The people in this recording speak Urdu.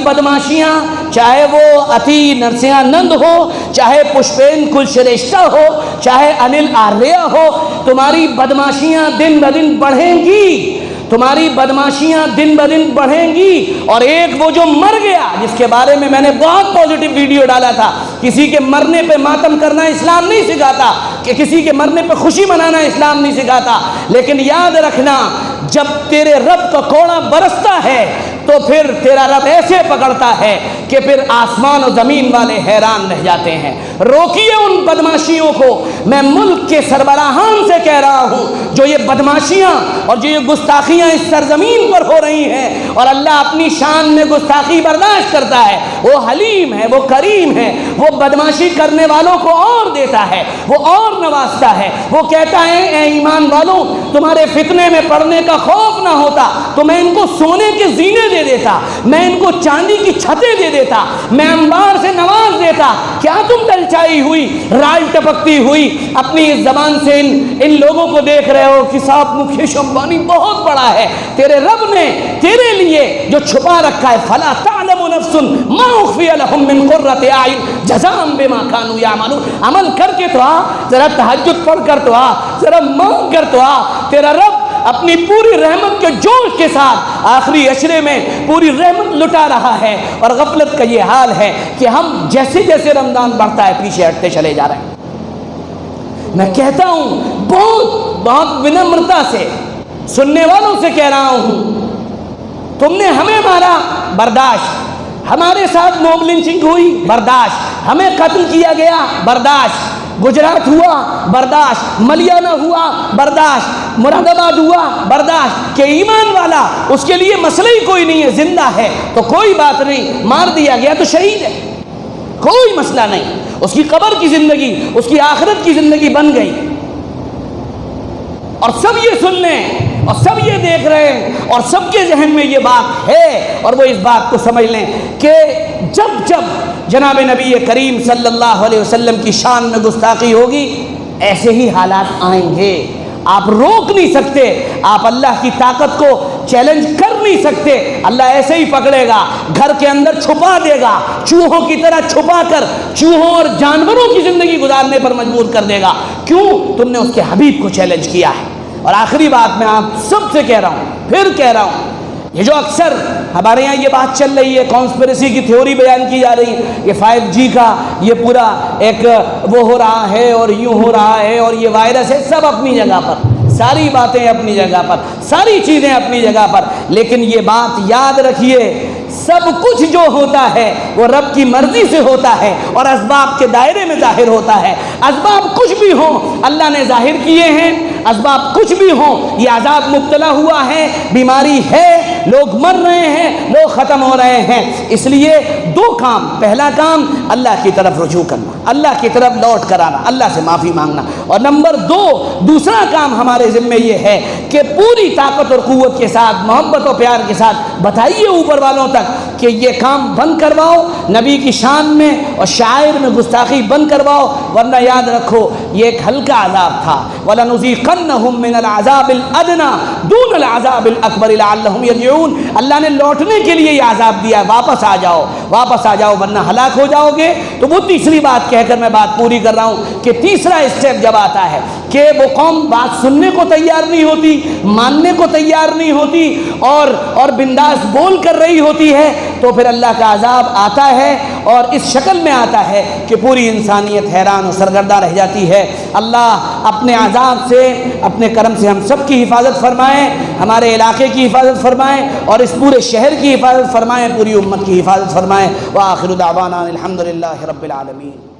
بدماشیاں، چاہے وہ اتی نرسیانند ہو، چاہے پشپین کلشریشٹا ہو، چاہے انل آریہ ہو، تمہاری بدماشیاں دن بدن بڑھیں گی، تمہاری بدماشیاں دن بدن بڑھیں گی۔ اور ایک وہ جو مر گیا، جس کے بارے میں میں نے بہت پازیٹیو ویڈیو ڈالا تھا، کسی کے مرنے پہ ماتم کرنا اسلام نہیں سکھاتا، کہ کسی کے مرنے پہ خوشی منانا اسلام نہیں سکھاتا، لیکن یاد رکھنا جب تیرے رب کا کوڑا برستا ہے تو پھر تیرا رب ایسے پکڑتا ہے کہ پھر آسمان و زمین والے حیران رہ جاتے ہیں۔ روکیے ان بدماشیوں کو، میں ملک کے سربراہان سے کہہ رہا ہوں، جو یہ بدماشیاں اور جو یہ گستاخیاں اس سرزمین پر ہو رہی ہیں، اور اللہ اپنی شان میں گستاخی برداشت کرتا ہے، وہ حلیم ہے، وہ کریم ہے، وہ بدماشی کرنے والوں کو اور دیتا ہے، وہ اور نوازتا ہے۔ وہ کہتا ہے اے ایمان والوں، تمہارے فتنے میں پڑنے کا خوف نہ ہوتا تو میں ان کو سونے کے زینے دے دیتا، میں ان کو چاندی کی چھتیں دے دیتا، میں انبار سے نواز دیتا۔ کیا تم للچائی ہوئی، رائل ٹپکتی ہوئی اپنی اس زبان سے ان لوگوں کو دیکھ رہے ہو کہ صاحب مکیش امبانی بہت بڑا ہے؟ تیرے رب نے تیرے لیے جو چھپا رکھا ہے، فلا تعلم نفس ما اخفی لهم من قرۃ اعین جزاء بما كانوا يعملون۔ عمل کر کے تو آ، ذرا تہجد پڑھ کر تو آ، ذرا مانگ کر تو آ۔ تیرا رب اپنی پوری رحمت کے جوش کے ساتھ آخری عشرے میں پوری رحمت لٹا رہا ہے، اور غفلت کا یہ حال ہے کہ ہم جیسے جیسے رمضان بڑھتا ہے پیچھے ہٹتے چلے جا رہے ہیں۔ میں کہتا ہوں بہت ونمرتا سے سننے والوں سے کہہ رہا ہوں، تم نے ہمیں مارا، برداشت، ہمارے ساتھ موب لنچنگ ہوئی، برداشت، ہمیں قتل کیا گیا، برداشت، گجرات ہوا، برداشت، ملیانہ ہوا، برداشت، مراد آباد ہوا، برداشت، کہ ایمان والا اس کے لیے مسئلہ ہی کوئی نہیں ہے، زندہ ہے تو کوئی بات نہیں، مار دیا گیا تو شہید ہے، کوئی مسئلہ نہیں، اس کی قبر کی زندگی، اس کی آخرت کی زندگی بن گئی۔ اور سب یہ سن لیں اور سب یہ دیکھ رہے ہیں اور سب کے ذہن میں یہ بات ہے، اور وہ اس بات کو سمجھ لیں کہ جب جناب نبی کریم صلی اللہ علیہ وسلم کی شان میں گستاخی ہوگی، ایسے ہی حالات آئیں گے۔ آپ روک نہیں سکتے، آپ اللہ کی طاقت کو چیلنج کر نہیں سکتے، اللہ ایسے ہی پکڑے گا، گھر کے اندر چھپا دے گا، چوہوں کی طرح چھپا کر چوہوں اور جانوروں کی زندگی گزارنے پر مجبور کر دے گا۔ کیوں؟ تم نے اس کے حبیب کو چیلنج کیا ہے۔ اور آخری بات میں آپ سب سے کہہ رہا ہوں، پھر کہہ رہا ہوں، یہ جو اکثر ہمارے یہاں یہ بات چل رہی ہے، کانسپریسی کی تھیوری بیان کی جا رہی ہے، یہ 5G کا یہ پورا ایک وہ ہو رہا ہے اور یوں ہو رہا ہے اور یہ وائرس ہے، سب اپنی جگہ پر، ساری باتیں اپنی جگہ پر، ساری چیزیں اپنی جگہ پر، لیکن یہ بات یاد رکھیے، سب کچھ جو ہوتا ہے وہ رب کی مرضی سے ہوتا ہے اور اسباب کے دائرے میں ظاہر ہوتا ہے۔ اسباب کچھ بھی ہوں اللہ نے ظاہر کیے ہیں، اسباب کچھ بھی ہوں، یہ عذاب مبتلا ہوا ہے، بیماری ہے، لوگ مر رہے ہیں، لوگ ختم ہو رہے ہیں، اس لیے دو کام، پہلا کام اللہ کی طرف رجوع کرنا، اللہ کی طرف لوٹ کر آنا، اللہ سے معافی مانگنا، اور نمبر دو، دوسرا کام ہمارے ذمہ یہ ہے کہ پوری طاقت اور قوت کے ساتھ، محبت و پیار کے ساتھ بتائیے اوپر والوں تک کہ یہ کام بند کرواؤ، نبی کی شان میں اور شاعر میں گستاخی بند کرواؤ، ورنہ یاد رکھو یہ ایک ہلکا عذاب تھا۔ وَلَنُذِيقَنَّهُم مِّنَ الْعَذَابِ الْأَدْنَىٰ دُونَ الْعَذَابِ الْأَكْبَرِ لَعَلَّهُمْ يَرْجِعُونَ۔ اللہ نے لوٹنے کے لیے یہ عذاب دیا، واپس آ جاؤ، واپس آ جاؤ ورنہ ہلاک ہو جاؤ گے۔ تو وہ تیسری بات کہہ کر میں بات پوری کر رہا ہوں کہ تیسرا اسٹیپ جب آتا ہے کہ وہ قوم بات سننے کو تیار نہیں ہوتی، ماننے کو تیار نہیں ہوتی اور بنداس بول کر رہی ہوتی ہے، تو پھر اللہ کا عذاب آتا ہے اور اس شکل میں آتا ہے کہ پوری انسانیت حیران و سرگردہ رہ جاتی ہے۔ اللہ اپنے عذاب سے، اپنے کرم سے ہم سب کی حفاظت فرمائیں، ہمارے علاقے کی حفاظت فرمائیں اور اس پورے شہر کی حفاظت فرمائیں، پوری امت کی حفاظت فرمائیں۔ وآخر دعوانا الحمدللہ رب العالمین۔